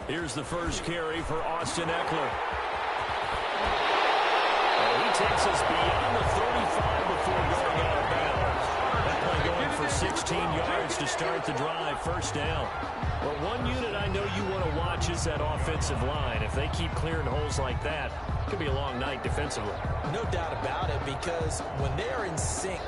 Here's the first carry for Austin Eckler. He takes us beyond the 35 before going out of bounds. That play going for 16 yards to start the drive, first down. Well, one unit I know you want to watch is that offensive line. If they keep clearing holes like that, it could be a long night defensively. No doubt about it, because when they're in sync,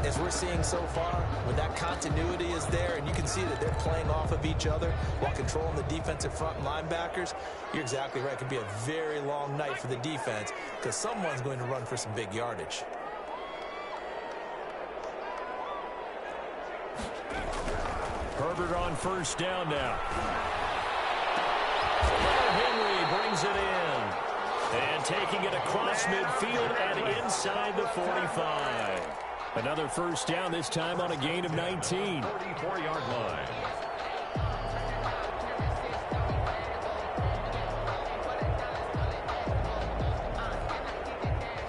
as we're seeing so far, when that continuity is there and you can see that they're playing off of each other while controlling the defensive front linebackers, you're exactly right. It could be a very long night for the defense because someone's going to run for some big yardage. Herbert on first down now. Henry brings it in. And taking it across midfield and inside the 45. Another first down, this time on a gain of 19. 44-yard line.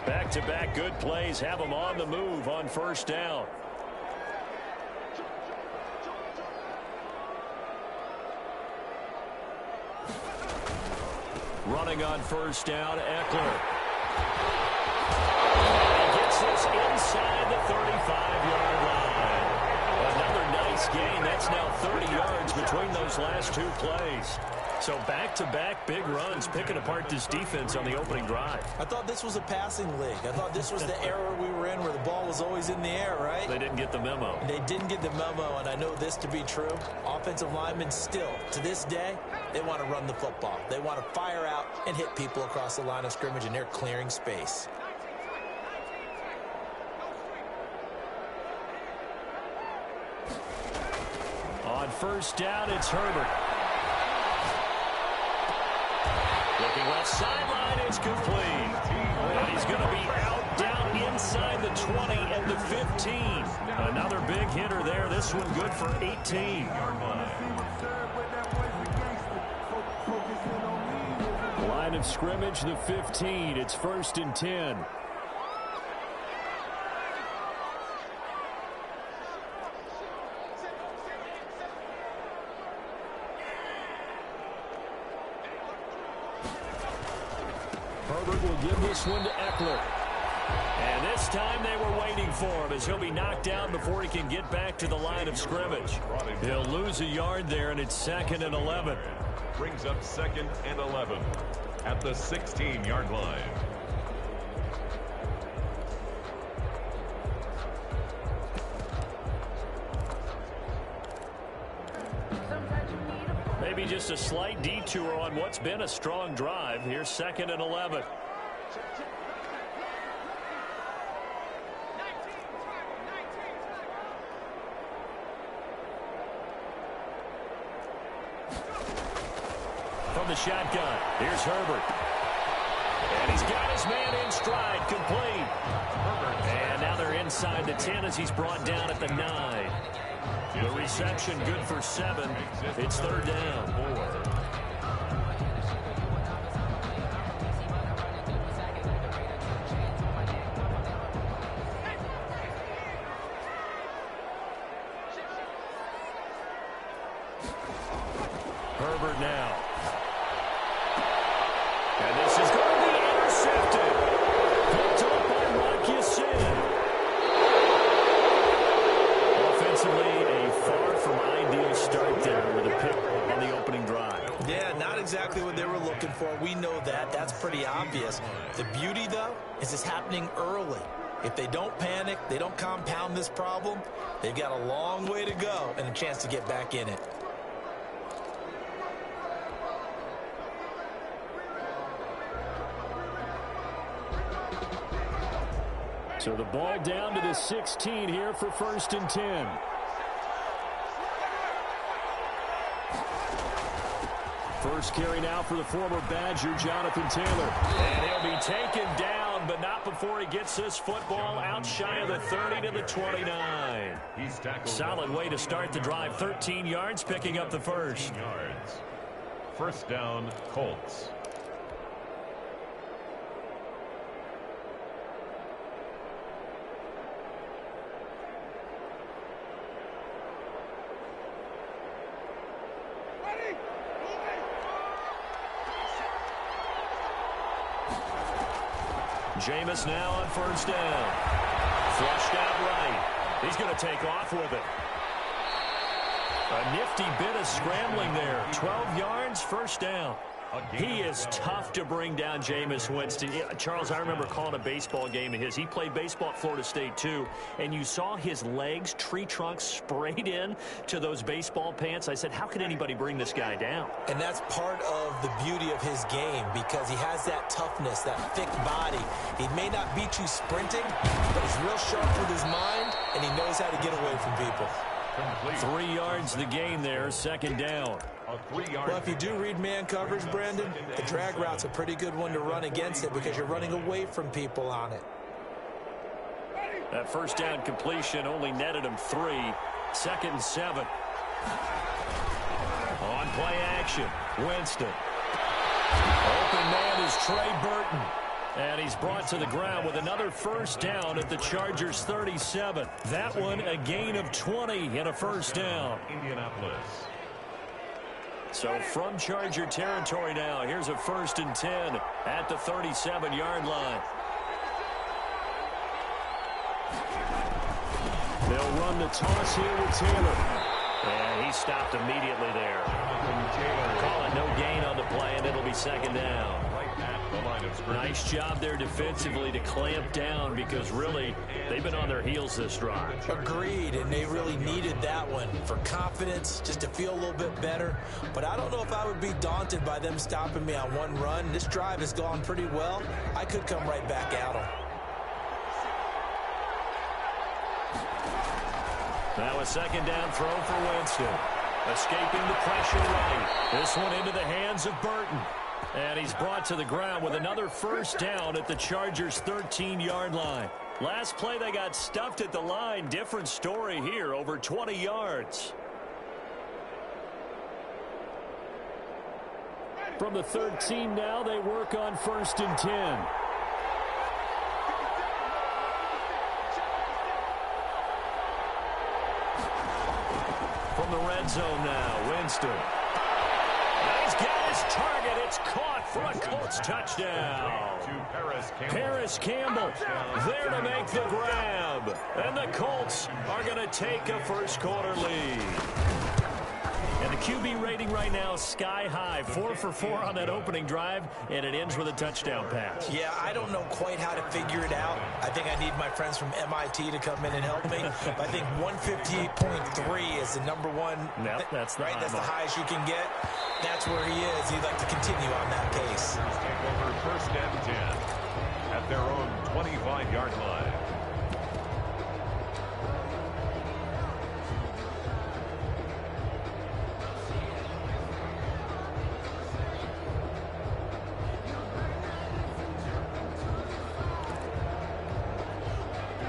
Back-to-back good plays have them on the move on first down. Running on first down, Eckler. He gets this inside the 35-yard line. Another nice gain. That's now 30 yards between those last two plays. So back-to-back big runs, picking apart this defense on the opening drive. I thought this was a passing league. I thought this was the era we were in where the ball was always in the air, right? They didn't get the memo. They didn't get the memo, and I know this to be true. Offensive linemen still, to this day, they want to run the football. They want to fire out and hit people across the line of scrimmage, and they're clearing space. On first down, it's Herbert. Looking left sideline, it's complete. And he's going to be out down inside the 20 and the 15. Another big hitter there. This one good for 18. Line of scrimmage, the 15. It's first and 10. Herbert will give this one to Eckler. And this time they were waiting for him as he'll be knocked down before he can get back to the line of scrimmage. He'll lose a yard there, and it's second and 11. Brings up second and 11 at the 16-yard line. Maybe just a slight detour on what's been a strong drive. Here's second and 11. From the shotgun, here's Herbert. And he's got his man in stride, complete. And now they're inside the 10 as he's brought down at the 9. The reception good for 7. It's third down. Herbert now. And this is going to be intercepted. Picked up by Marcus in. Offensively, a far from ideal start there with a pick on the opening drive. Yeah, not exactly what they were looking for. We know that. That's pretty obvious. The beauty, though, is it's happening early. If they don't panic, they don't compound this problem, they've got a long way to go and a chance to get back in it. So the ball down to the 16 here for first and 10. First carry now for the former Badger, Jonathan Taylor. And he'll be taken down, but not before he gets this football out shy of the 30 to the 29. Solid way to start the drive. 13 yards, picking up the first. First down, Colts. Jameis now on first down. Flushed out right. He's going to take off with it. A nifty bit of scrambling there. 12 yards, first down. He is tough to bring down, Jameis Winston. Charles, I remember calling a baseball game of his. He played baseball at Florida State, too, and you saw his legs, tree trunks sprayed in to those baseball pants. I said, how can anybody bring this guy down? And that's part of the beauty of his game because he has that toughness, that thick body. He may not beat you sprinting, but he's real sharp with his mind, and he knows how to get away from people. 3 yards the gain there, second down. Well, if you do read man coverage, Brandon, the drag route's a pretty good one to run against it because you're running away from people on it. That first down completion only netted him 3. 2nd and 7. On play action, Winston. Open man is Trey Burton. And he's brought to the ground with another first down at the Chargers' 37. That one a gain of 20 and a first down. Indianapolis. So from Charger territory now, here's a 1st and 10 at the 37-yard line. They'll run the toss here with Taylor. And he stopped immediately there. Call it no gain on the play, and it'll be second down. Nice job there defensively to clamp down because really they've been on their heels this drive. Agreed, and they really needed that one for confidence, just to feel a little bit better. But I don't know if I would be daunted by them stopping me on one run. This drive has gone pretty well. I could come right back at them. Now a second down throw for Winston. Escaping the pressure right. This one into the hands of Burton. And he's brought to the ground with another first down at the Chargers' 13-yard line. Last play they got stuffed at the line. Different story here, over 20 yards. From the 13 now, they work on 1st and 10. From the red zone now, Winston. He's got his target. It's caught for a Colts touchdown. Paris Campbell there to make the grab. And the Colts are going to take a first-quarter lead. And the QB rating right now is sky high. 4 for 4 on that opening drive, and it ends with a touchdown pass. Yeah, I don't know quite how to figure it out. I think I need my friends from MIT to come in and help me. But I think 158.3 is the number one. Yep, that's the right. That's the highest you can get. That's where he is. He'd like to continue on that pace. Take over 1st and 10 at their own 25-yard line.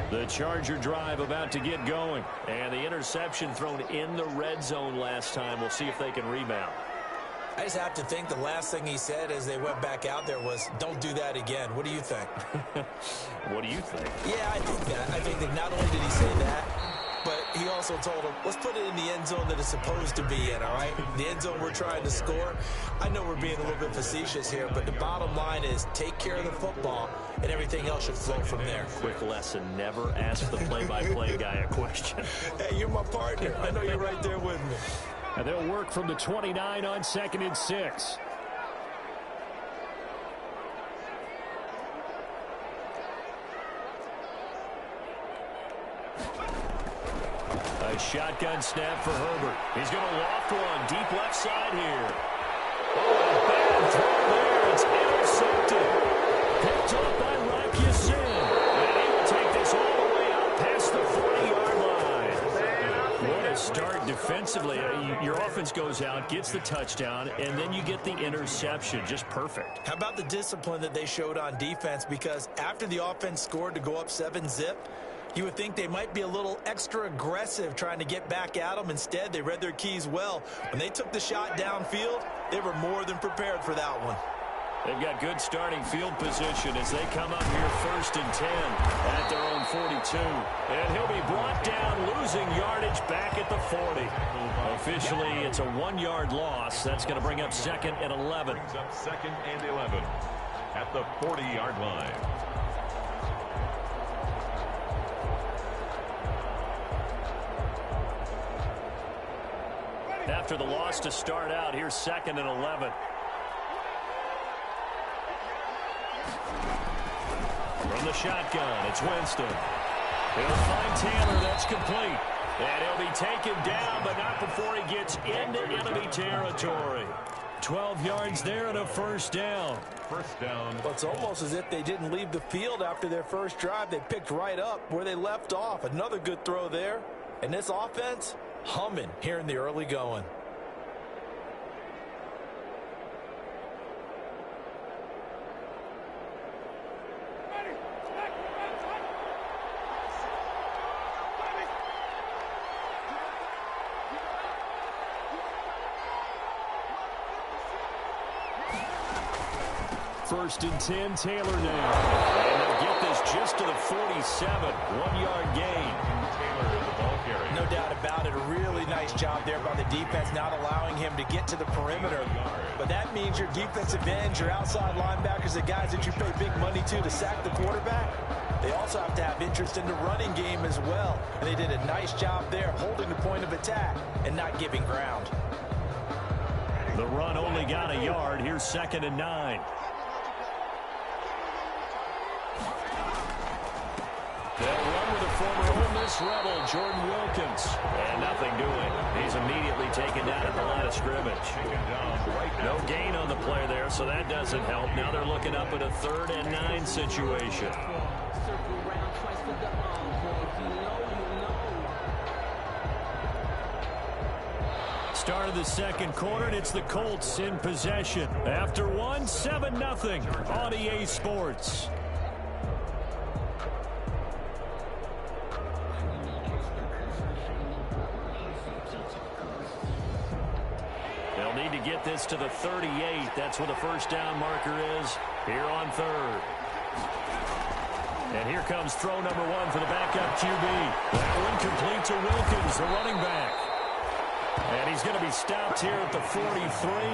The Charger drive about to get going. And the interception thrown in the red zone last time. We'll see if they can rebound. I just have to think the last thing he said as they went back out there was, don't do that again. What do you think? What do you think? Yeah, I think that. I think that not only did he say that, but he also told him, let's put it in the end zone that it's supposed to be in, all right? The end zone we're trying to score. I know we're being a little bit facetious here, but the bottom line is take care of the football, and everything else should flow from there. Quick lesson, never ask the play-by-play guy a question. Hey, you're my partner. I know you're right there with me. And they'll work from the 29 on 2nd and 6. A shotgun snap for Herbert. He's going to loft one deep left side here. Oh, a bad throw there. It's intercepted. Picked up by Rock Ya-Sin. And he will take this all the way out past the 40-yard line. What a start defensively. Your offense goes out, gets the touchdown, and then you get the interception. Just perfect. How about the discipline that they showed on defense? Because after the offense scored to go up 7-zip, you would think they might be a little extra aggressive trying to get back at them. Instead, they read their keys well. When they took the shot downfield, they were more than prepared for that one. They've got good starting field position as they come up here 1st and 10 at their own 42. And he'll be brought down, losing yardage back at the 40. Officially, it's a 1-yard loss. That's going to bring up 2nd and 11. Brings up 2nd and 11 at the 40-yard line. after the loss to start out. Here's 2nd and 11. From the shotgun, it's Winston. He'll find Taylor. That's complete. And he'll be taken down, but not before he gets into enemy territory. 12 yards there and a first down. First down. Well, it's almost as if they didn't leave the field after their first drive. They picked right up where they left off. Another good throw there. And this offense, humming here in the early going. First and 10, Taylor now. And they'll get this just to the 47. 1-yard gain. Taylor is the ball carrier. No doubt about it. A really nice job there by the defense, not allowing him to get to the perimeter. But that means your defensive ends, your outside linebackers, the guys that you pay big money to sack the quarterback, they also have to have interest in the running game as well. And they did a nice job there holding the point of attack and not giving ground. The run only got a yard. Here's 2nd and 9. They'll run with a former Ole Miss Rebel, Jordan Wilkins. And nothing doing. He's immediately taken down at the line of scrimmage. No gain on the play there, so that doesn't help. Now they're looking up at a 3rd and 9 situation. Start of the second quarter, and it's the Colts in possession. After one, 7-0 on EA Sports. They'll need to get this to the 38. That's where the first down marker is here on 3rd. And here comes throw number 1 for the backup QB. That one complete to Wilkins, the running back. And he's going to be stopped here at the 43,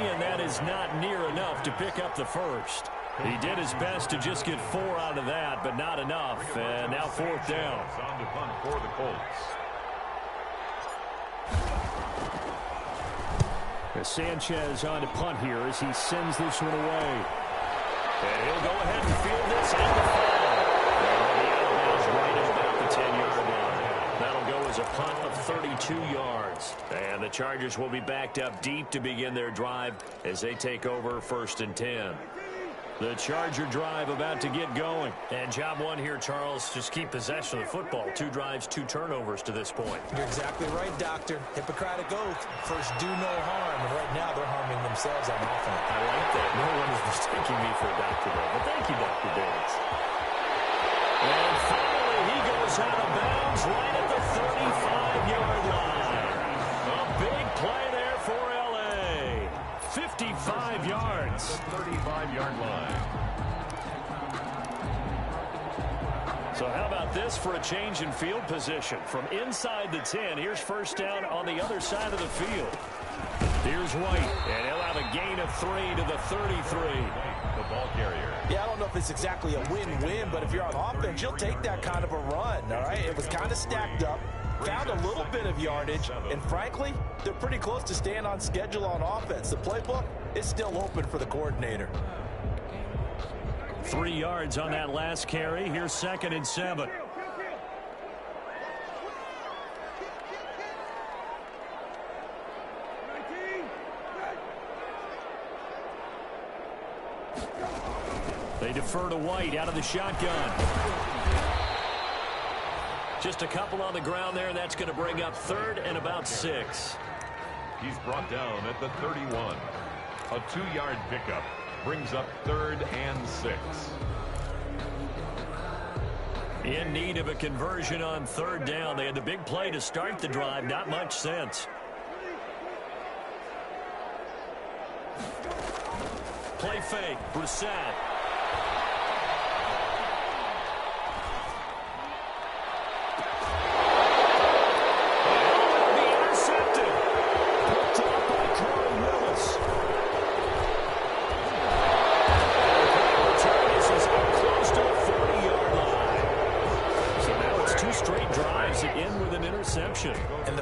and that is not near enough to pick up the first. He did his best to just get 4 out of that, but not enough. And now 4th down. On to punt for the Colts. Sanchez on to punt here as he sends this one away. And he'll go ahead and field this and the foul. And the out of bounds right at about the 10-yard line. That'll go as a punt of 32 yards. And the Chargers will be backed up deep to begin their drive as they take over 1st and 10. The Charger drive about to get going. And job 1 here, Charles, just keep possession of the football. 2 drives, 2 turnovers to this point. You're exactly right, Doctor. Hippocratic oath. First, do no harm. And right now, they're harming themselves on offense. I like that. No one is mistaking me for a doctor, though. But thank you, Dr. Davis. And finally, he goes out of bounds right at the 35-yard line. A big play there for L.A. 55 yards. 35-yard line. So how about this for a change in field position? From inside the 10, here's first down on the other side of the field. Here's White, and he'll have a gain of 3 to the 33. The ball carrier. Yeah, I don't know if it's exactly a win-win, but if you're on offense, you'll take that kind of a run, all right? It was kind of stacked up, found a little bit of yardage, and frankly, they're pretty close to staying on schedule on offense. The playbook is still open for the coordinator. 3 yards on that last carry. Here's 2nd and 7. They defer to White out of the shotgun. Just a couple on the ground there, and that's going to bring up 3rd and about 6. He's brought down at the 31. A 2-yard pickup brings up 3rd and 6. In need of a conversion on 3rd down. They had the big play to start the drive. Not much sense. Play fake. Brissett. And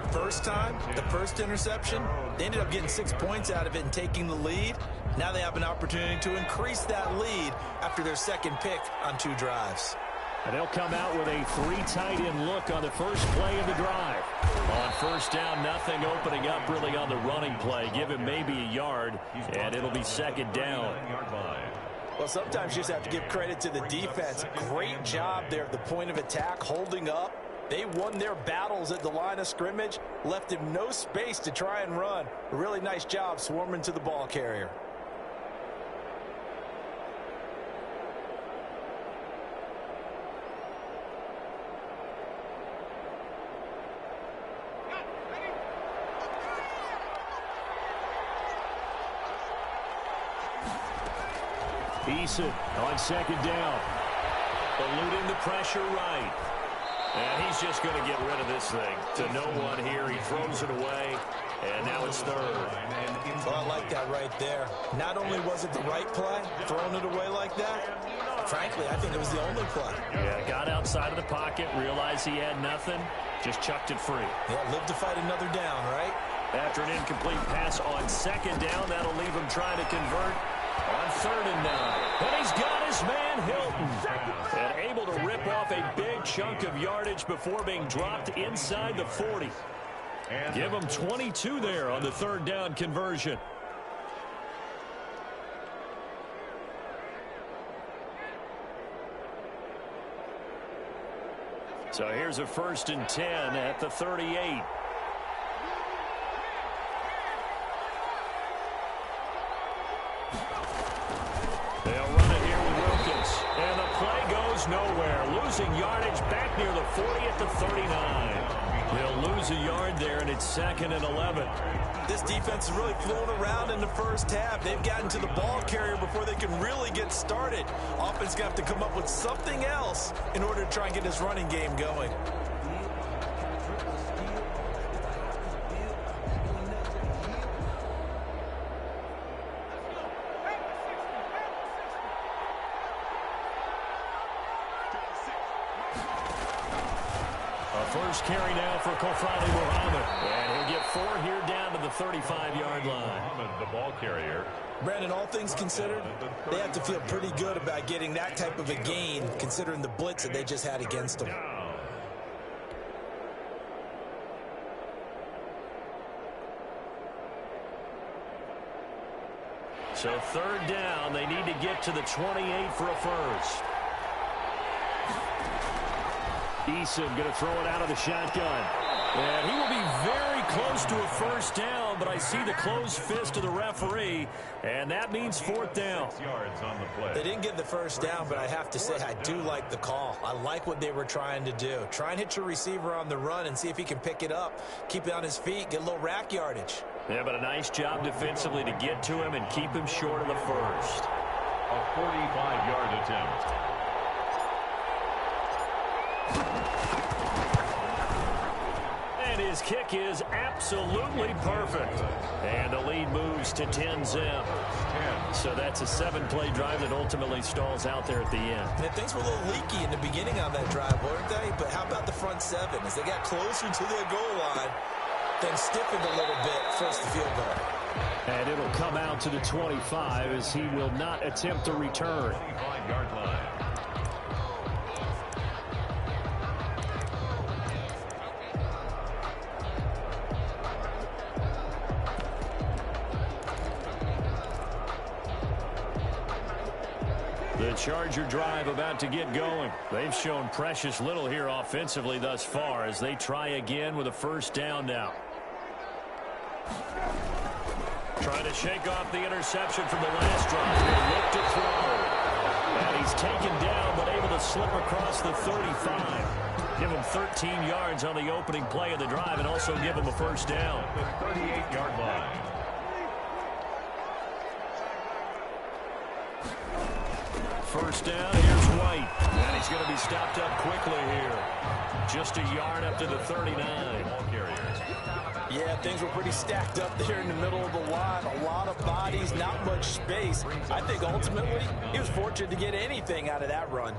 the first interception. They ended up getting 6 points out of it and taking the lead. Now they have an opportunity to increase that lead after their second pick on 2 drives. And they'll come out with a 3 tight end look on the first play of the drive. On first down, nothing opening up really on the running play. Give him maybe a yard, and it'll be second down. Well, sometimes you just have to give credit to the defense. Great job there at the point of attack, holding up. They won their battles at the line of scrimmage, left him no space to try and run. A really nice job swarming to the ball carrier. Eason on second down. Eluding the pressure right. And he's just going to get rid of this thing to no one here. He throws it away, and now it's third. Well, I like that right there. Not only was it the right play, throwing it away like that, frankly, I think it was the only play. Yeah, got outside of the pocket, realized he had nothing, just chucked it free. Yeah, live to fight another down, right? After an incomplete pass on second down, that'll leave him trying to convert on 3rd and 9. And he's got his man Hilton. And able to rip off a big chunk of yardage before being dropped inside the 40. Give him 22 there on the 3rd down conversion. So here's a 1st and 10 at the 38. They'll run it here with Wilkins. And the play goes nowhere. Losing yardage back near the 40 at the 39. They'll lose a yard there, and it's 2nd and 11. This defense is really flown around in the first half. They've gotten to the ball carrier before they can really get started. Offense going to have to come up with something else in order to try and get this running game going. First carry now for Kofrani Muhammad. And he'll get 4 here down to the 35-yard line. Muhammad, the ball carrier. Brandon, all things considered, they have to feel pretty good about getting that type of a gain, considering the blitz that they just had against them. So 3rd down, they need to get to the 28 for a first. Eason going to throw it out of the shotgun. And he will be very close to a first down, but I see the closed fist of the referee, and that means 4th down. 6 yards on the play. They didn't get the first down, but I have to say I do like the call. I like what they were trying to do. Try and hit your receiver on the run and see if he can pick it up. Keep it on his feet, get a little rack yardage. Yeah, but a nice job defensively to get to him and keep him short of the first. A 45-yard attempt. And his kick is absolutely perfect. And the lead moves to 10-zip. So that's a 7-play drive that ultimately stalls out there at the end. And things were a little leaky in the beginning on that drive, weren't they? But how about the front 7? As they got closer to their goal line, then stiffened a little bit, forced the field goal. And it'll come out to the 25 as he will not attempt to return. 25-yard line. The Charger drive about to get going. They've shown precious little here offensively thus far as they try again with a first down now. Trying to shake off the interception from the last drive. They look to throw. And he's taken down but able to slip across the 35. Give him 13 yards on the opening play of the drive and also give him a first down. The 38-yard line. First down, here's White. And he's going to be stopped up quickly here. Just a yard up to the 39. Yeah, things were pretty stacked up there in the middle of the line. A lot of bodies, not much space. I think ultimately he was fortunate to get anything out of that run.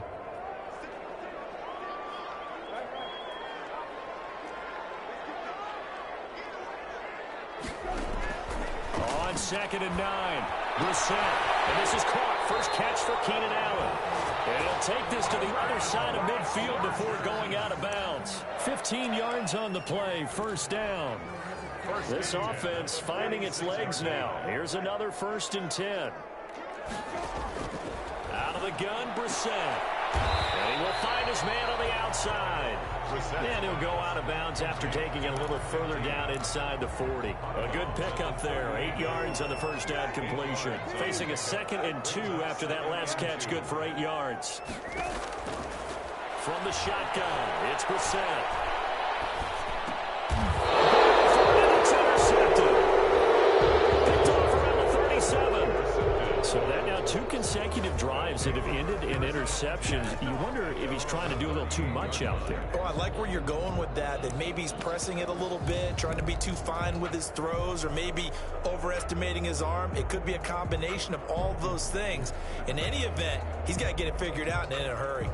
On 2nd and 9, Brissett. And this is caught. First catch for Keenan Allen. And he'll take this to the other side of midfield before going out of bounds. 15 yards on the play, first down. This offense finding its legs now. Here's another 1st and 10. Out of the gun, Brissett. And he will find his man on the outside. And he'll go out of bounds after taking it a little further down inside the 40. A good pickup there. 8 yards on the first down completion. Facing a 2nd and 2 after that last catch. Good for 8 yards. From the shotgun, it's Brissett. It's intercepted. Picked off around the 37. So that now 2 consecutive drives that have ended in interceptions. You wonder if he's trying to do a little too much out there. Oh, I like where you're going with that maybe he's pressing it a little bit, trying to be too fine with his throws, or maybe overestimating his arm. It could be a combination of all those things. In any event, he's got to get it figured out and in a hurry.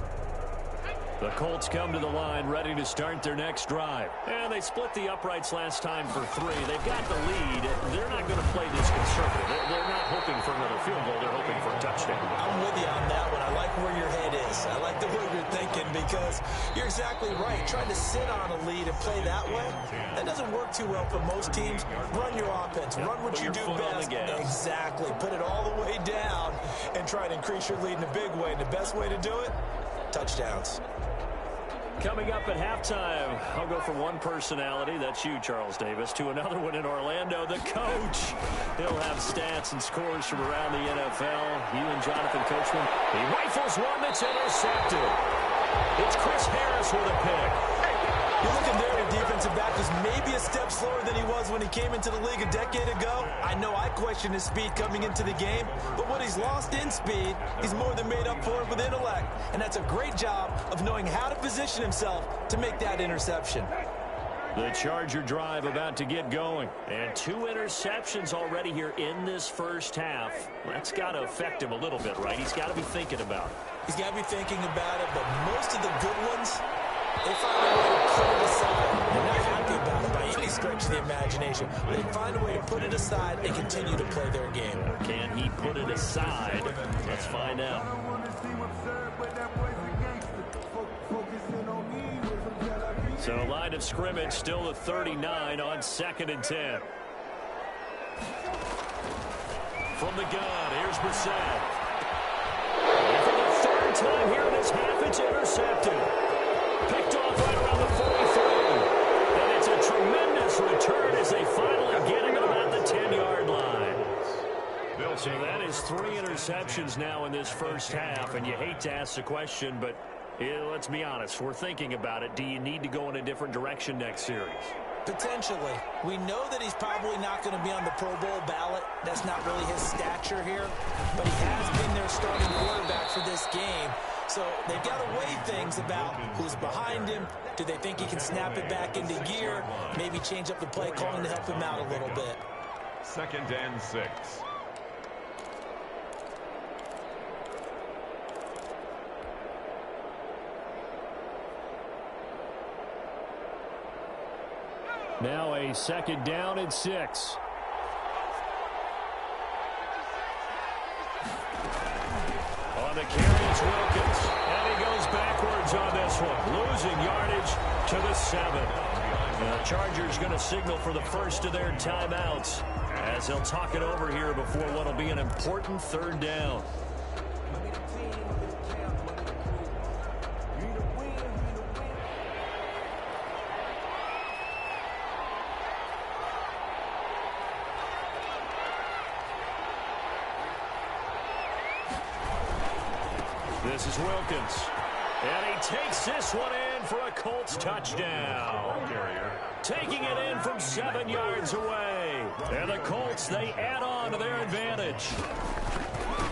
The Colts come to the line ready to start their next drive. And they split the uprights last time for 3. They've got the lead. They're not going to play this conservative. They're not hoping for another field goal. They're hoping for a touchdown. I'm with you on that one. I like where your head is. I like the way you're thinking, because you're exactly right. Trying to sit on a lead and play that way, that doesn't work too well for most teams. Run your offense. Run what you do best. Exactly. Put it all the way down and try to increase your lead in a big way. And the best way to do it, touchdowns. Coming up at halftime, I'll go from one personality, that's you, Charles Davis, to another one in Orlando, the coach. He'll have stats and scores from around the NFL. You and Jonathan Coachman. He rifles one that's intercepted. It's Chris Harris with a pick. You're looking there at a defensive back who's maybe a step slower than he was when he came into the league a decade ago. I know I questioned his speed coming into the game, but what he's lost in speed, he's more than made up for it with intellect. And that's a great job of knowing how to position himself to make that interception. The Charger drive about to get going. And 2 interceptions already here in this first half. That's got to affect him a little bit, right? He's got to be thinking about it. He's got to be thinking about it, but most of the good ones, they find a way to put it aside. They're not happy about it by any stretch of the imagination. They find a way to put it aside and continue to play their game. Can he put it aside? Let's find out. So line of scrimmage still the 39 on 2nd and 10. From the gun, here's Brissett. And for the 3rd time here in this half, it's intercepted. Picked off right around the 43. And it's a tremendous return as they finally get him at about the 10-yard line. So that is 3 interceptions now in this first half, and you hate to ask the question, but let's be honest, we're thinking about it. Do you need to go in a different direction next series? Potentially. We know that he's probably not going to be on the Pro Bowl ballot. That's not really his stature here. But he has been their starting quarterback for this game. So they've got to weigh things about who's behind him. Do they think he can snap it back into gear? Maybe change up the play calling to help him out a little bit. 2nd and 6. Now a 2nd down and 6. On the carry, it's Wilkins. And he goes backwards on this one. Losing yardage to the 7. The Chargers going to signal for the first of their timeouts as they'll talk it over here before what will be an important 3rd down. This is Wilkins. And he takes this one in for a Colts touchdown. Taking it in from 7 yards away. And the Colts, they add on to their advantage.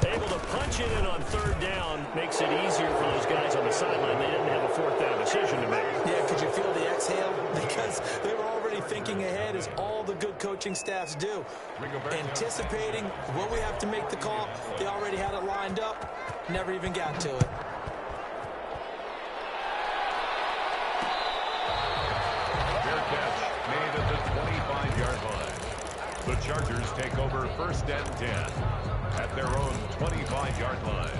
Able to punch it in on 3rd down makes it easier for those guys on the sideline. They didn't have a 4th down decision to make. Yeah, could you feel the exhale? Because they were already thinking ahead, as all the good coaching staffs do. Anticipating when we have to make the call. They already had it lined up. Never even got to it. Fair catch made at the 25-yard line. The Chargers take over 1st and 10 at their own 25-yard line.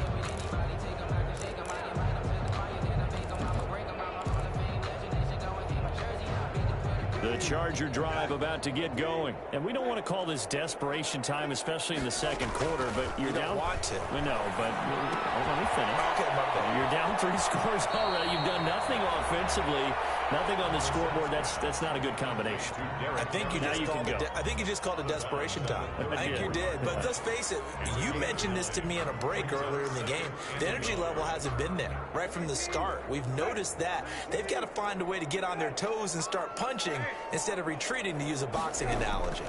The Charger drive about to get going. And we don't want to call this desperation time, especially in the second quarter, but you're down. You don't want to. No, but let me finish. Okay, my bad. You're down 3 scores already. You've done nothing offensively, nothing on the scoreboard. That's not a good combination. I think you just called it desperation time. I think you did. But let's face it, you mentioned this to me in a break earlier in the game. The energy level hasn't been there right from the start. We've noticed that. They've got to find a way to get on their toes and start punching instead of retreating, to use a boxing analogy.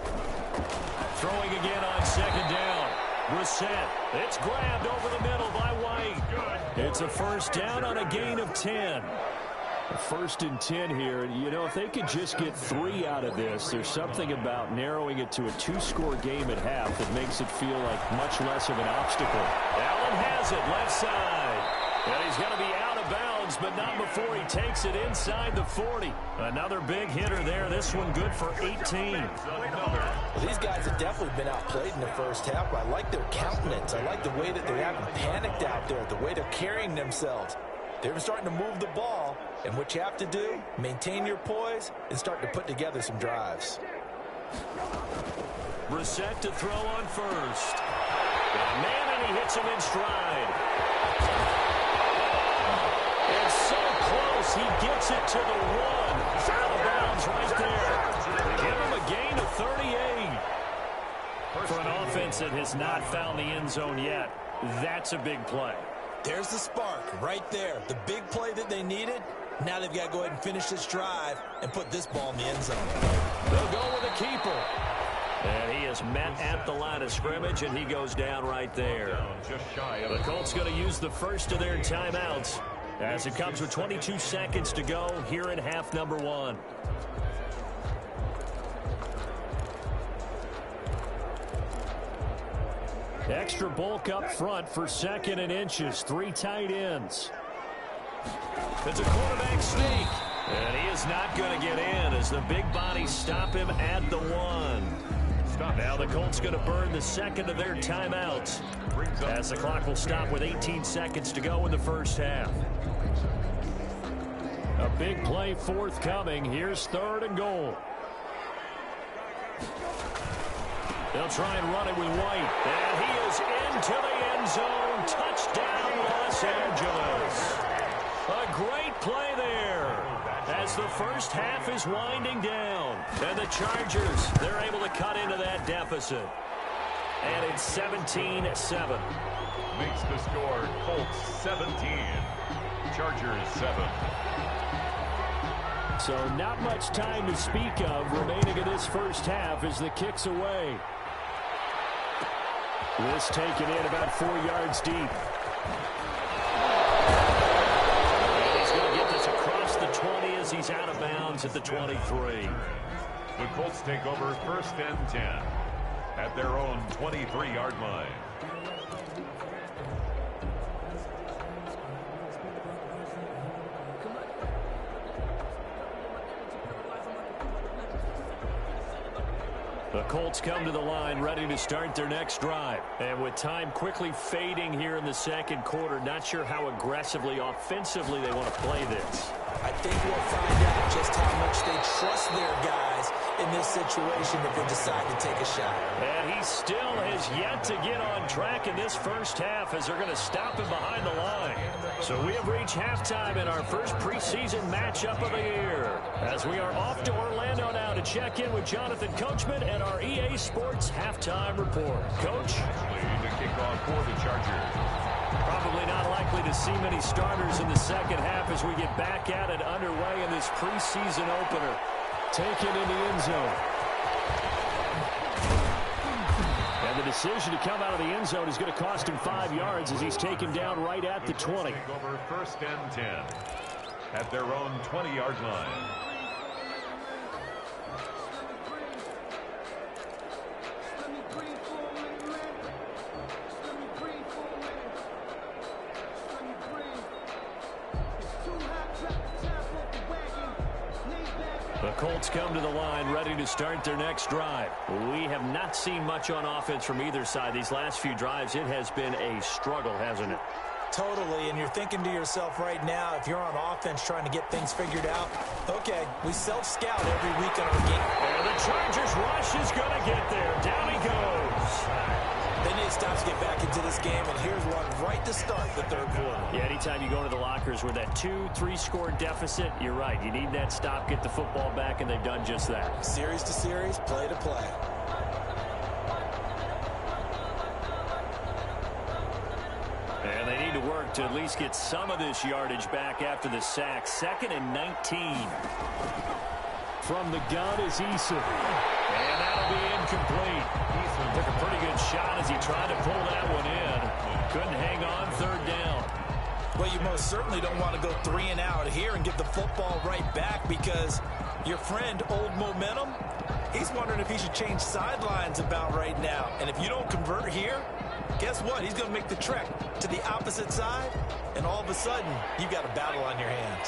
Throwing again on 2nd down. Brissett. It's grabbed over the middle by White. It's a 1st down on a gain of 10. 1st and 10 here. You know, if they could just get 3 out of this, there's something about narrowing it to a 2-score game at half that makes it feel like much less of an obstacle. Allen has it left side. And he's going to be out of bounds, but not before he takes it inside the 40. Another big hitter there. This one good for 18. Well, these guys have definitely been outplayed in the first half. I like their countenance. I like the way that they haven't panicked out there, the way they're carrying themselves. They're starting to move the ball, and what you have to do, maintain your poise and start to put together some drives. Brissett to throw on 1st. And man, and he hits him in stride. It's so close, he gets it to the 1. Out of bounds right there. They give him a gain of 38. For an offense that has not found the end zone yet, that's a big play. There's the spark right there. The big play that they needed. Now they've got to go ahead and finish this drive and put this ball in the end zone. They'll go with a keeper. And he is met at the line of scrimmage, and he goes down right there. The Colts going to use the first of their timeouts as it comes with 22 seconds to go here in half number 1. Extra bulk up front for 2nd and inches. 3 tight ends. It's a quarterback sneak. And he is not going to get in as the big bodies stop him at the 1. Now the Colts going to burn the 2nd of their timeouts as the clock will stop with 18 seconds to go in the first half. A big play forthcoming. Here's 3rd and goal. They'll try and run it with White. And he is into the end zone. Touchdown, Los Angeles. A great play there as the first half is winding down. And the Chargers, they're able to cut into that deficit. And it's 17-7. Makes the score Colts 17, Chargers 7. So not much time to speak of remaining in this first half as the kick's away. This taken in about 4 yards deep. And he's going to get this across the 20 as he's out of bounds at the 23. The Colts take over 1st and 10 at their own 23-yard line. The Colts come to the line ready to start their next drive. And with time quickly fading here in the second quarter, not sure how aggressively, offensively they want to play this. I think we'll find out just how much they trust their guys in this situation if they decide to take a shot. And he still has yet to get on track in this first half as they're going to stop him behind the line. So we have reached halftime in our first preseason matchup of the year as we are off to Orlando now to check in with Jonathan Coachman and our EA Sports halftime report. Coach? To kick off for the Chargers. Probably not likely to see many starters in the second half as we get back at it underway in this preseason opener. Taken in the end zone. And the decision to come out of the end zone is going to cost him 5 yards as he's taken down right at the 20. Take over 1st and 10 at their own 20-yard line. The Colts come to the line ready to start their next drive. We have not seen much on offense from either side. These last few drives, it has been a struggle, hasn't it? Totally, and you're thinking to yourself right now, if you're on offense trying to get things figured out, okay, we self-scout every week on our game. And the Chargers rush is going to get there. Down he goes. They need stops to get back into this game, and here's one right to start the third quarter. Yeah, anytime you go into the lockers with that 2-3 score deficit, you're right. You need that stop, get the football back, and they've done just that. Series to series, play to play. And they need to work to at least get some of this yardage back after the sack. 2nd and 19. From the gun is Eason. And that'll be incomplete. Eason took a pretty good shot as he tried to pull that one in. Couldn't hang on, 3rd down. Well, you most certainly don't want to go 3 and out here and give the football right back, because your friend, Old Momentum, he's wondering if he should change sidelines about right now. And if you don't convert here, guess what? He's going to make the trek to the opposite side, and all of a sudden, you've got a battle on your hands.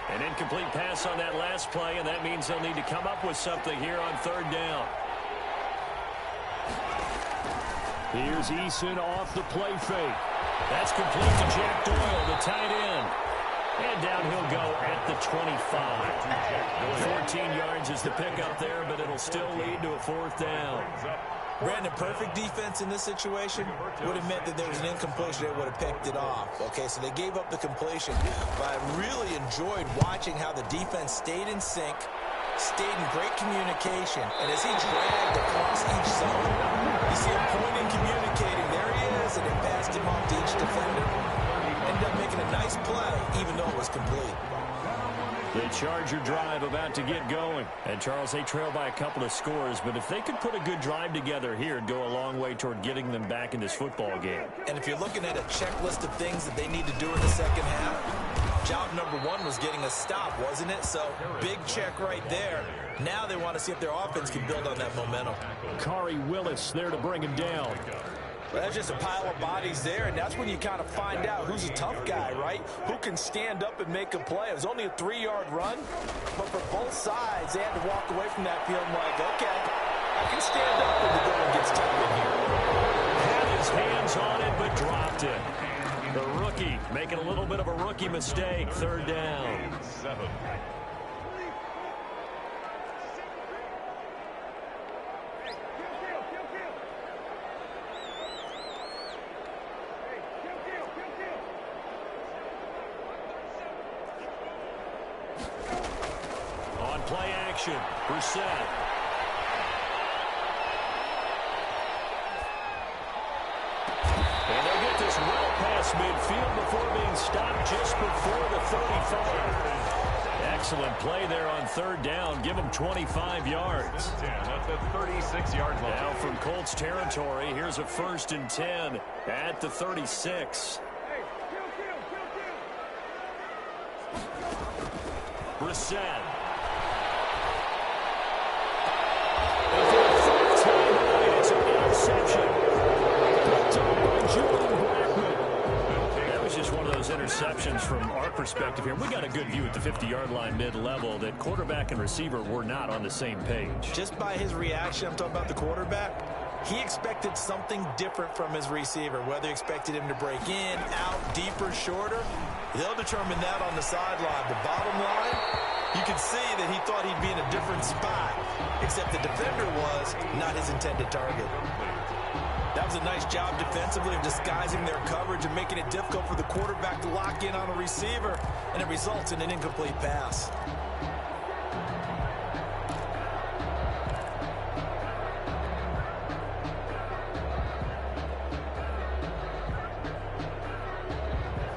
An incomplete pass on that last play, and that means they'll need to come up with something here on 3rd down. Here's Eason off the play fake. That's complete to Jack Doyle, the tight end. And down he'll go at the 25. 14 yards is the pickup there, but it'll still lead to a 4th down. Brandon, perfect defense in this situation would have meant that there was an incompletion. They would have picked it off. Okay, so they gave up the completion. But I really enjoyed watching how the defense stayed in sync, stayed in great communication. And as he dragged across each zone, you see him pointing, communicating. There he is, and they passed him off to each defender. Ended up making a nice play, even though it was complete. The Charger drive about to get going. And, Charles, they trail by a couple of scores, but if they could put a good drive together here, it'd go a long way toward getting them back in this football game. And if you're looking at a checklist of things that they need to do in the second half, job number 1 was getting a stop, wasn't it? So, big check right there. Now they want to see if their offense can build on that momentum. Kari Willis there to bring him down. Well, that's just a pile of bodies there, and that's when you kind of find out who's a tough guy, right? Who can stand up and make a play. It was only a 3-yard run, but for both sides, they had to walk away from that field like, okay, I can stand up when the going gets tough in here. Had his hands on it, but dropped it. The rookie making a little bit of a rookie mistake. 3rd down. Play action. Brissett. And they'll get this well past midfield before being stopped just before the 35. Excellent play there on 3rd down. Give them 25 yards. That's a 36-yard line. Now from Colts territory, here's a 1st and 10 at the 36. Brissett. That was just one of those interceptions from our perspective here. We got a good view at the 50-yard line mid-level that quarterback and receiver were not on the same page. Just by his reaction, I'm talking about the quarterback, he expected something different from his receiver. Whether he expected him to break in, out, deeper, shorter, they'll determine that on the sideline. But bottom line, you could see that he thought he'd be in a different spot, except the defender was not his intended target. That was a nice job defensively of disguising their coverage and making it difficult for the quarterback to lock in on a receiver, and it results in an incomplete pass.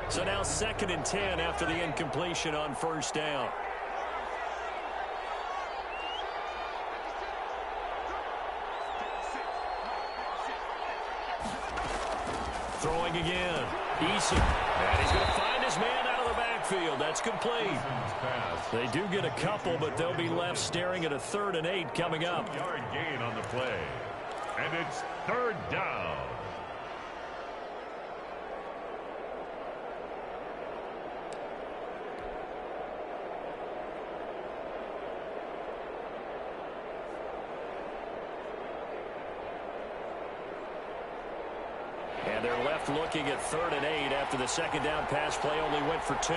So now 2nd and 10 after the incompletion on 1st down. Throwing again. Eason. And he's going to find his man out of the backfield. That's complete. They do get a couple, but they'll be left staring at a 3rd and 8 coming up. Yard gain on the play. And it's 3rd down. they're left looking at 3rd and 8 after the second down pass play only went for 2.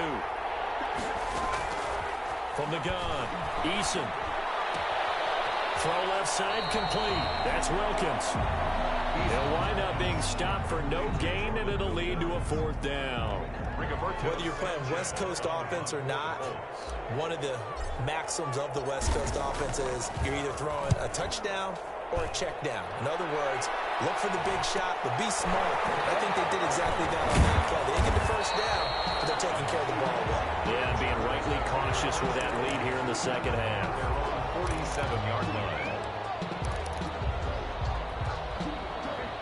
From the gun, Eason. Throw left side complete. That's Wilkins. He'll wind up being stopped for no gain, and it'll lead to a 4th down. Whether you're playing West Coast offense or not, one of the maxims of the West Coast offense is you're either throwing a touchdown or a check down. In other words, look for the big shot, but be smart. I think they did exactly that on that play. They didn't get the first down, but they're taking care of the ball well. Yeah, being rightly cautious with that lead here in the second half. They're on 47-yard line.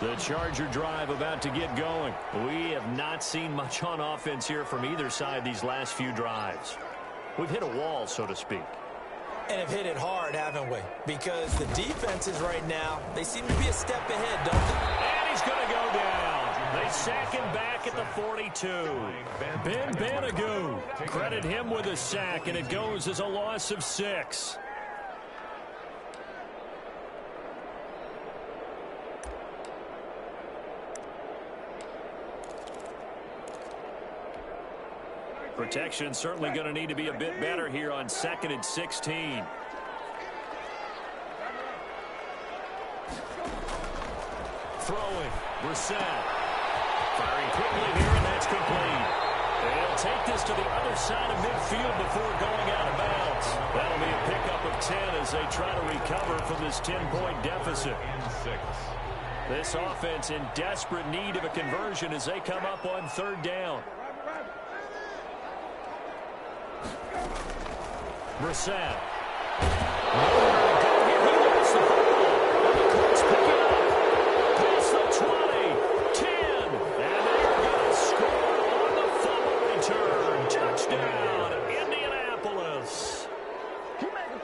The Charger drive about to get going. We have not seen much on offense here from either side these last few drives. We've hit a wall, so to speak. And have hit it hard, haven't we? Because the defenses right now, they seem to be a step ahead, don't they? And he's going to go down. They sack him back at the 42. Ben Banagoo. Credit him with a sack, and it goes as a loss of 6. Protection certainly going to need to be a bit better here on 2nd and 16. Throwing, Brissett. Firing quickly here, and that's complete. And he'll take this to the other side of midfield before going out of bounds. That'll be a pickup of 10 as they try to recover from this 10-point deficit. This offense in desperate need of a conversion as they come up on 3rd down. Brissett. Nowhere to go here. He lost the ball. And the Colts pick it up. Past the 20, 10. And they're going to score on the fumble return. Touchdown, Indianapolis.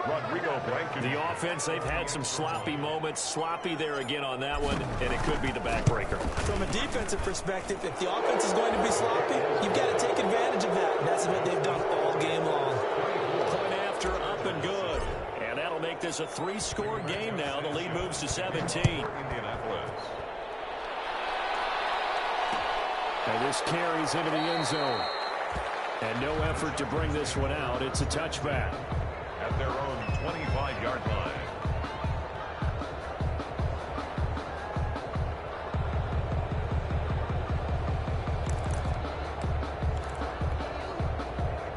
Rodrigo Blankenship. The offense, they've had some sloppy moments. Sloppy there again on that one, and it could be the backbreaker. From a defensive perspective, if the offense is going to be sloppy, you've got to take advantage of that. And that's what they've done all game long. Point after, up and good. And that'll make this a 3-score game now. The lead moves to 17. Indianapolis. And this carries into the end zone. And no effort to bring this one out. It's a touchback. At their own 25-yard line.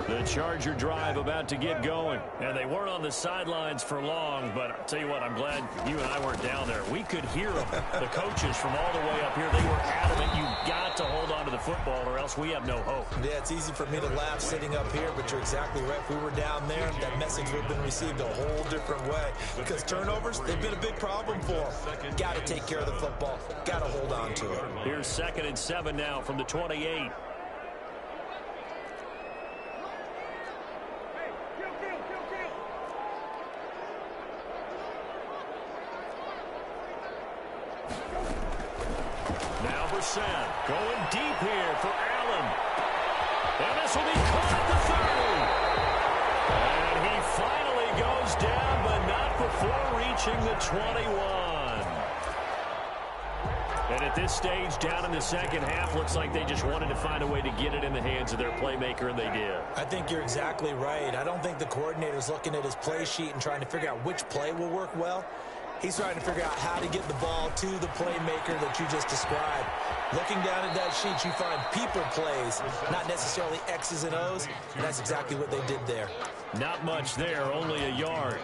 The Charger drive about to get going. And they weren't on the sidelines for long, but I'll tell you what, I'm glad you and I weren't down there. We could hear them, the coaches from all the way up here. They were adamant, you've got to hold on to the football or else we have no hope. Yeah, it's easy for me to laugh sitting up here, but you're exactly right. If we were down there, that message would have been received a whole different way. Because turnovers, they've been a big problem for them. Got to take care of the football. Got to hold on to it. Here's 2nd and 7 now from the 28. Now Brissett going deep here for Allen. And this will be caught at the 30. And he finally goes down, but not before reaching the 21. And at this stage, down in the second half, looks like they just wanted to find a way to get it in the hands of their playmaker, and they did. I think you're exactly right. I don't think the coordinator's looking at his play sheet and trying to figure out which play will work well. He's trying to figure out how to get the ball to the playmaker that you just described. Looking down at that sheet, you find people plays, not necessarily X's and O's, and that's exactly what they did there. Not much there, only a yard.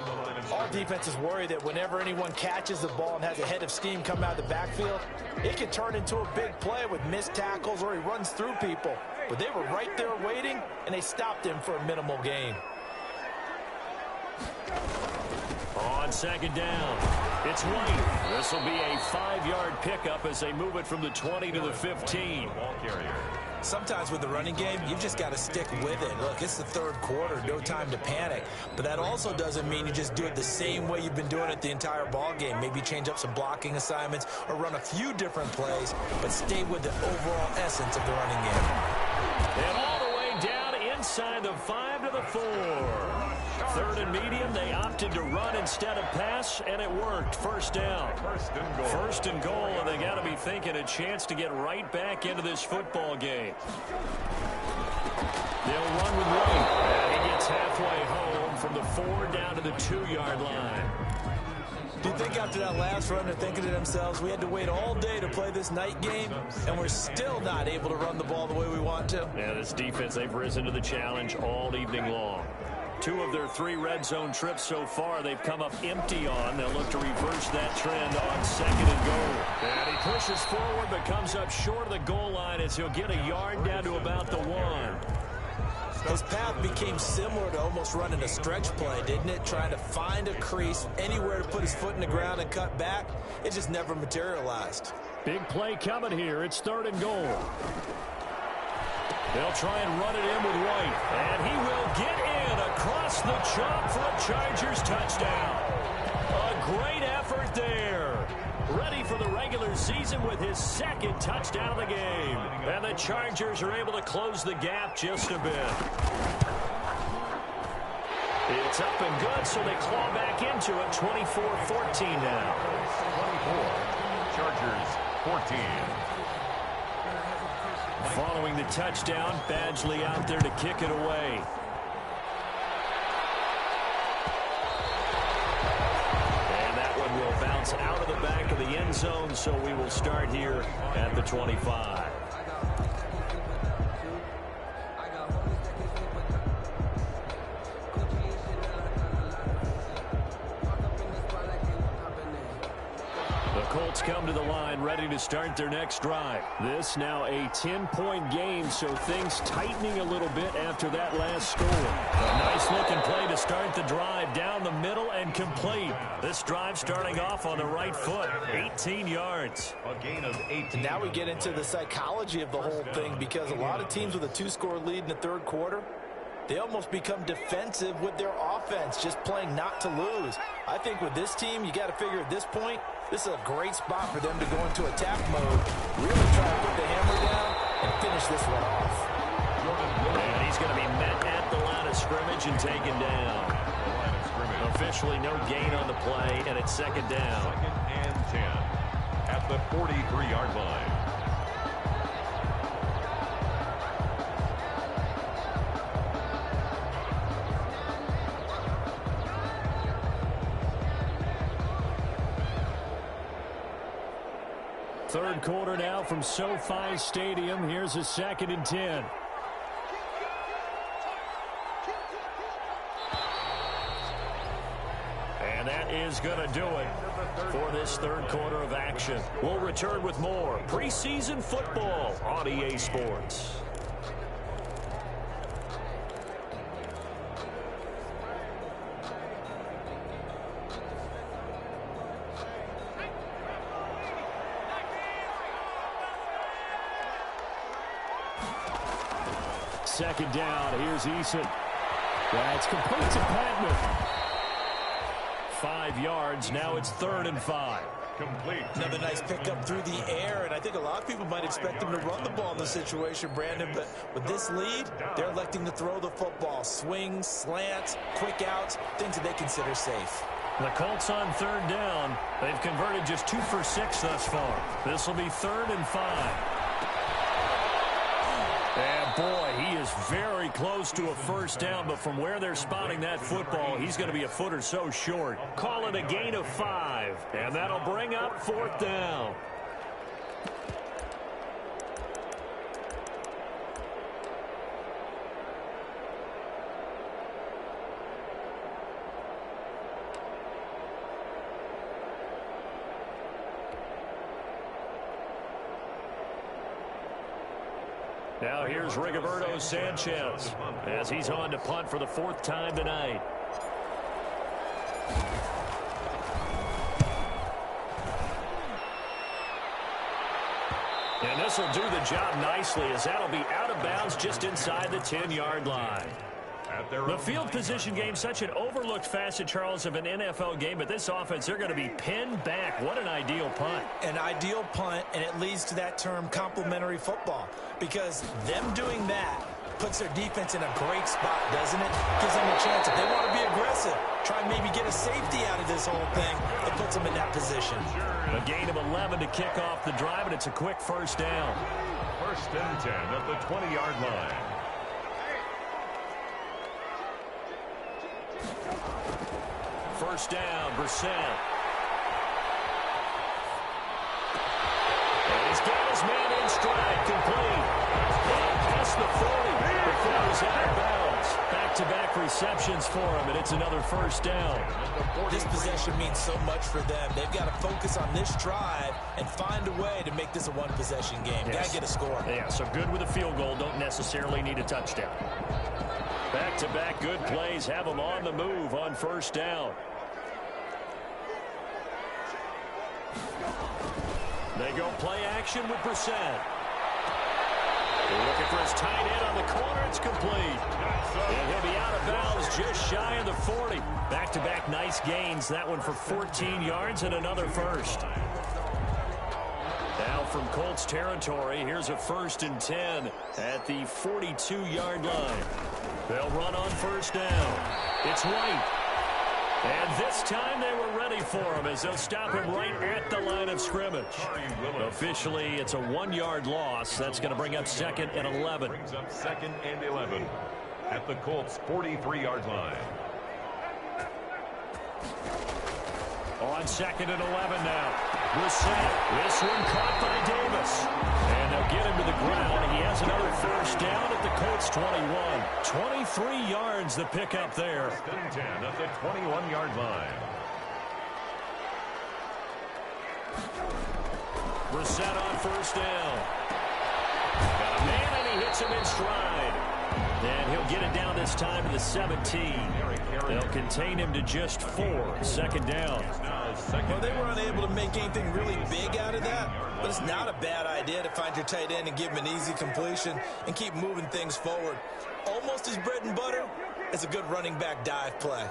All defenses worry that whenever anyone catches the ball and has a head of steam come out of the backfield, it can turn into a big play with missed tackles or he runs through people. But they were right there waiting, and they stopped him for a minimal gain. On 2nd down, it's White. This will be a 5-yard pickup as they move it from the 20 to the 15. Ball carrier. Sometimes with the running game, you've just got to stick with it. Look, it's the 3rd quarter, no time to panic. But that also doesn't mean you just do it the same way you've been doing it the entire ball game. Maybe change up some blocking assignments or run a few different plays, but stay with the overall essence of the running game. And all the way down inside the 5 to the 4. Third and medium, they opted to run instead of pass, and it worked. First down. First and goal, and they got to be thinking a chance to get right back into this football game. They'll run with White. And he gets halfway home from the 4 down to the 2-yard line. Do you think after that last run they're thinking to themselves, we had to wait all day to play this night game, and we're still not able to run the ball the way we want to? Yeah, this defense, they've risen to the challenge all evening long. 2 of their 3 red zone trips so far, they've come up empty on. They'll look to reverse that trend on 2nd and goal. And he pushes forward but comes up short of the goal line as he'll get a yard down to about the 1. His path became similar to almost running a stretch play, didn't it? Trying to find a crease, anywhere to put his foot in the ground and cut back. It just never materialized. Big play coming here. It's 3rd and goal. They'll try and run it in with White. And he will get in across the chop for a Chargers touchdown. A great effort there. Ready for the regular season with his 2nd touchdown of the game. And the Chargers are able to close the gap just a bit. It's up and good, so they claw back into it. 24-14 now. 24. Chargers 14. Following the touchdown, Badgley out there to kick it away. Will bounce out of the back of the end zone, so we will start here at the 25. The Colts come to the line ready to start their next drive. This now a 10-point game, so things tightening a little bit after that last score. A nice-looking play to start the drive down the middle and complete. This drive starting off on the right foot, 18 yards. A gain of 18. Now we get into the psychology of the whole thing, because a lot of teams with a 2-score lead in the 3rd quarter, they almost become defensive with their offense, just playing not to lose. I think with this team, you got to figure at this point, this is a great spot for them to go into attack mode, really try to put the hammer down and finish this one off. And he's going to be met at the line of scrimmage and taken down. Officially no gain on the play, and it's 2nd down. 2nd and 10 at the 43-yard line. Third quarter now from SoFi Stadium. Here's a 2nd and 10. And that is going to do it for this 3rd quarter of action. We'll return with more preseason football on EA Sports. Second down. Here's Eason. That's complete to Patman. 5 yards. Now it's 3rd and 5. Complete. Another nice pickup through the air, and I think a lot of people might expect them to run the ball in this situation, Brandon, but with this lead, they're electing to throw the football. Swings, slants, quick outs, things that they consider safe. The Colts on 3rd down. They've converted just 2 for 6 thus far. This will be 3rd and 5. And boy, he is very close to a first down, but from where they're spotting that football, he's going to be a foot or so short. Call it a gain of 5, and that'll bring up 4th down. Now here's Rigoberto Sanchez as he's on to punt for the 4th time tonight. And this will do the job nicely, as that'll be out of bounds just inside the 10-yard line. The field position game, such an overlooked facet, Charles, of an NFL game, but this offense, they're going to be pinned back. What an ideal punt. An ideal punt, and it leads to that term, complementary football, because them doing that puts their defense in a great spot, doesn't it? Gives them a chance. If they want to be aggressive, try and maybe get a safety out of this whole thing, it puts them in that position. A gain of 11 to kick off the drive, and it's a quick first down. First and 10 at the 20-yard line. First down, Brissett. And he's got his man in stride, complete. And past the 40 before he's out of bounds. Back-to-back receptions for him, and it's another first down. This possession means so much for them. They've got to focus on this drive and find a way to make this a one-possession game. Yes. Got to get a score. Yeah, so good with a field goal. Don't necessarily need a touchdown. Back-to-back good plays have them on the move on first down. They go play action with Brissett. They're looking for his tight end on the corner. It's complete. And he'll be out of bounds just shy of the 40. Back-to-back nice gains. That one for 14 yards and another first. Now from Colts territory, here's a first and 10 at the 42-yard line. They'll run on first down. It's White. And this time they were ready for him as they'll stop him right at the line of scrimmage. Officially, it's a 1-yard loss. That's going to bring up second and 11. Brings up second and 11 at the Colts 43-yard line. On second and 11 now. Brissett. This one caught by Davis. And they'll get him to the ground. He has another first down at the Colts 21. 23 yards the pickup there. First and 10 at the 21-yard line. Brissett on first down. Got a man, and he hits him in stride. And he'll get it down this time to the 17. They'll contain him to just 4. Second down. Well, they were unable to make anything really big out of that, but it's not a bad idea to find your tight end and give him an easy completion and keep moving things forward. Almost his bread and butter. It's a good running back dive play.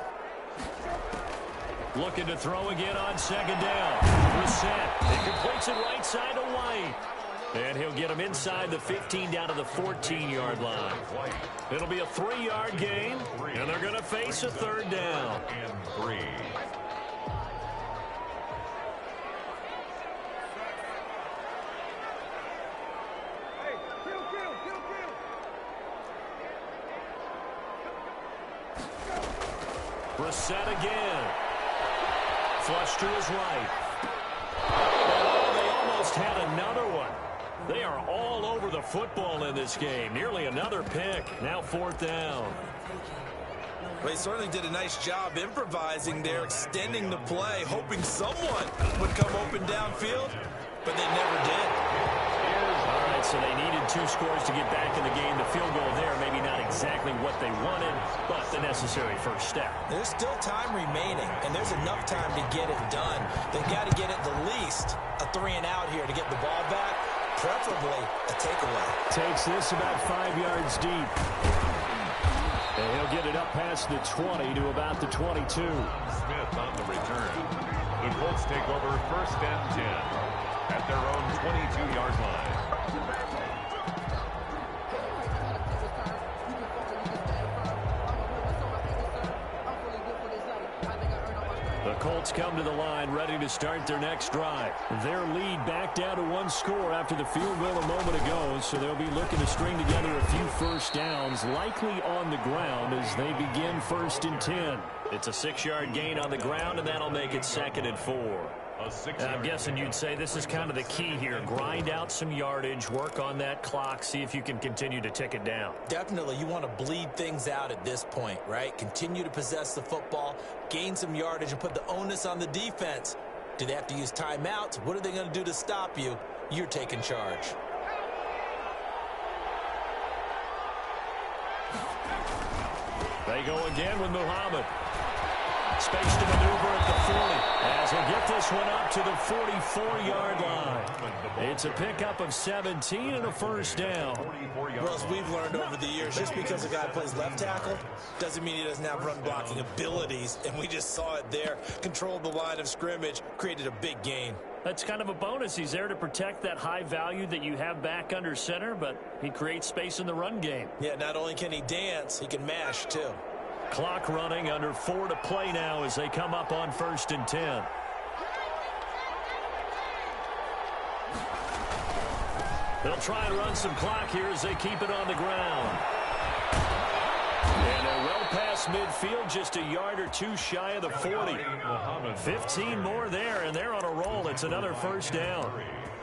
Looking to throw again on second down. Brissett. He completes it right side to White. And he'll get him inside the 15 down to the 14-yard line. It'll be a 3-yard gain, and they're going to face a third down. And 3. Brissett again. Flush to his right. Oh, they almost had another one. They are all over the football in this game. Nearly another pick. Now fourth down. Well, he certainly did a nice job improvising there, extending the play, hoping someone would come open downfield, but they never did. All right, so they needed 2 scores to get back in the game. The field goal there, maybe not exactly what they wanted, but the necessary first step. There's still time remaining, and there's enough time to get it done. They've got to get at the least a 3 and out here to get the ball back, preferably a takeaway. Takes this about 5 yards deep. And he'll get it up past the 20 to about the 22. Smith on the return. The Colts take over first and 10 at their own 22-yard line. The Colts come to the line ready to start their next drive. Their lead back down to 1 score after the field goal a moment ago, so they'll be looking to string together a few first downs, likely on the ground as they begin first and 10. It's a 6-yard gain on the ground, and that'll make it second and 4. I'm guessing you'd say this is kind of the key here. Grind out some yardage, work on that clock, see if you can continue to tick it down. Definitely, you want to bleed things out at this point, right? Continue to possess the football, gain some yardage, and put the onus on the defense. Do they have to use timeouts? What are they going to do to stop you? You're taking charge. They go again with Muhammad. Space to maneuver at the 40 as he'll get this one up to the 44-yard line. It's a pickup of 17 and a first down. Well, as we've learned over the years, just because a guy plays left tackle doesn't mean he doesn't have run blocking abilities, and we just saw it there. Controlled the line of scrimmage, created a big gain. That's kind of a bonus. He's there to protect that high value that you have back under center, but he creates space in the run game. Yeah, not only can he dance, he can mash too. Clock running, under 4 to play now as they come up on 1st and 10. They'll try and run some clock here as they keep it on the ground. And they're well past midfield, just a yard or two shy of the 40. 15 more there, and they're on a roll. It's another first down.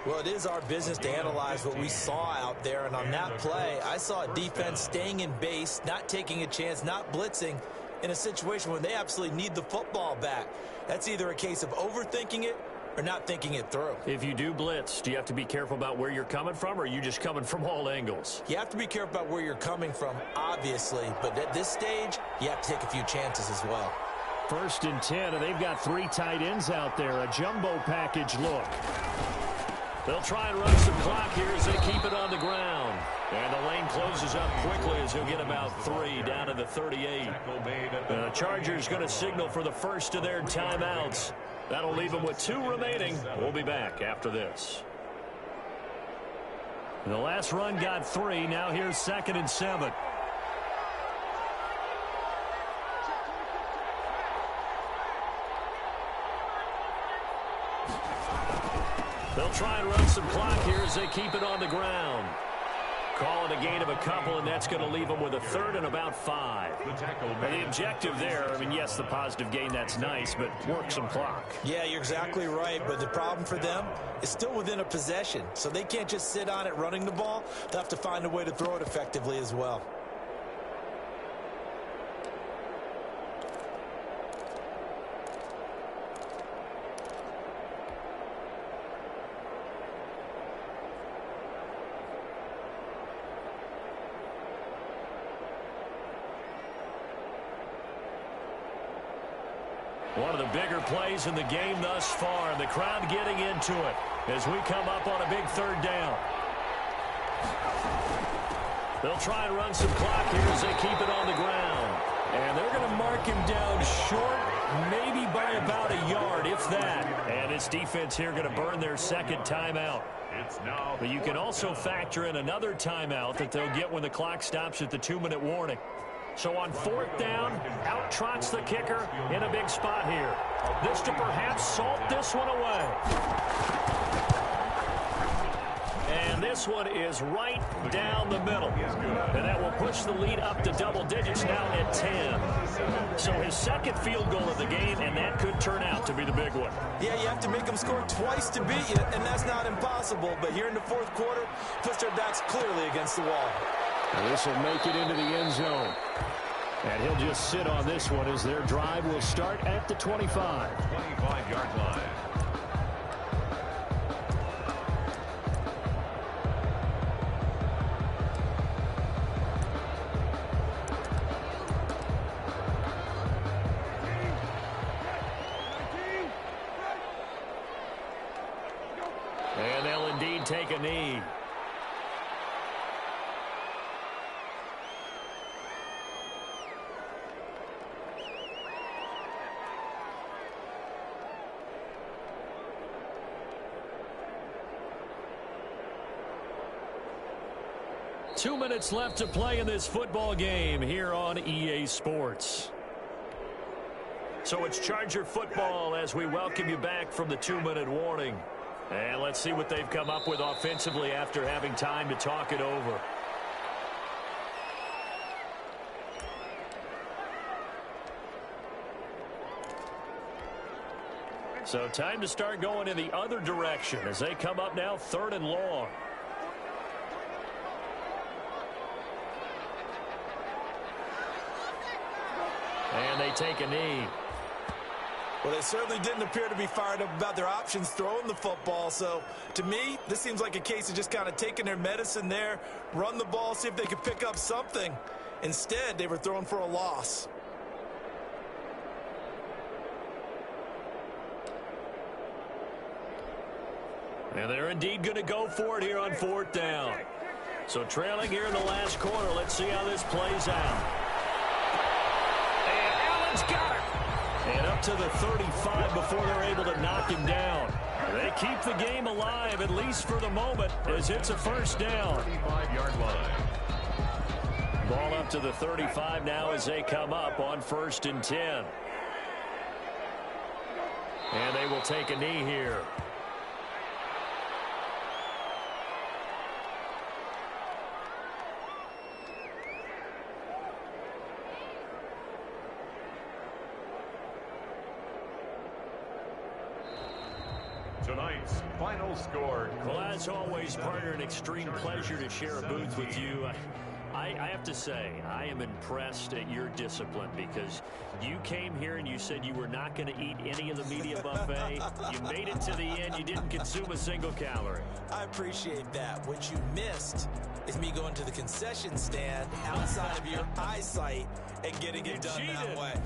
Well, it is our business to analyze what we saw out there, and on that play, I saw a defense staying in base, not taking a chance, not blitzing, in a situation where they absolutely need the football back. That's either a case of overthinking it or not thinking it through. If you do blitz, do you have to be careful about where you're coming from, or are you just coming from all angles? You have to be careful about where you're coming from, obviously, but at this stage, you have to take a few chances as well. 1st and 10, and they've got 3 tight ends out there, a jumbo package look. They'll try and run some clock here as they keep it on the ground. And the lane closes up quickly as he'll get about 3 down to the 38. The Chargers going to signal for the first of their timeouts. That'll leave them with 2 remaining. We'll be back after this. The last run got 3. Now here's 2nd and 7. They'll try and run some clock here as they keep it on the ground. Call it a gain of a couple, and that's going to leave them with a 3rd and about 5. And the objective there, I mean, yes, the positive gain, that's nice, but work some clock. Yeah, you're exactly right, but the problem for them is still within a possession, so they can't just sit on it running the ball. They'll have to find a way to throw it effectively as well. One of the bigger plays in the game thus far, and the crowd getting into it as we come up on a big 3rd down. They'll try and run some clock here as they keep it on the ground. And they're going to mark him down short, maybe by about a yard, if that. And this defense here going to burn their 2nd timeout. But you can also factor in another timeout that they'll get when the clock stops at the 2-minute warning. So on 4th down, out trots the kicker in a big spot here. This to perhaps salt this one away. And this one is right down the middle. And that will push the lead up to double digits now at 10. So his 2nd field goal of the game, and that could turn out to be the big one. Yeah, you have to make them score twice to beat you, and that's not impossible. But here in the 4th quarter, push their backs clearly against the wall. And this will make it into the end zone. And he'll just sit on this one as their drive will start at the 25. 25-yard line. And they'll indeed take a knee. Two minutes left to play in this football game here on EA Sports. So it's Charger football as we welcome you back from the 2-minute warning. And let's see what they've come up with offensively after having time to talk it over. So time to start going in the other direction as they come up now 3rd and long. And they take a knee. Well, they certainly didn't appear to be fired up about their options throwing the football. So, to me, this seems like a case of just kind of taking their medicine there, run the ball, see if they could pick up something. Instead, they were throwing for a loss. And they're indeed going to go for it here on 4th down. So trailing here in the last quarter. Let's see how this plays out. And Allen's got it. And up to the 35 before they're able to knock him down. They keep the game alive, at least for the moment, as it's a first down. 35-yard line. Ball up to the 35 now as they come up on 1st and 10. And they will take a knee here. Tonight's final score. Well, as always, partner, an extreme pleasure to share a booth with you. I have to say, I am impressed at your discipline because you came here and you said you were not going to eat any of the media buffet. You made it to the end. You didn't consume a single calorie. I appreciate that. What you missed is me going to the concession stand outside of your eyesight and getting it done that way.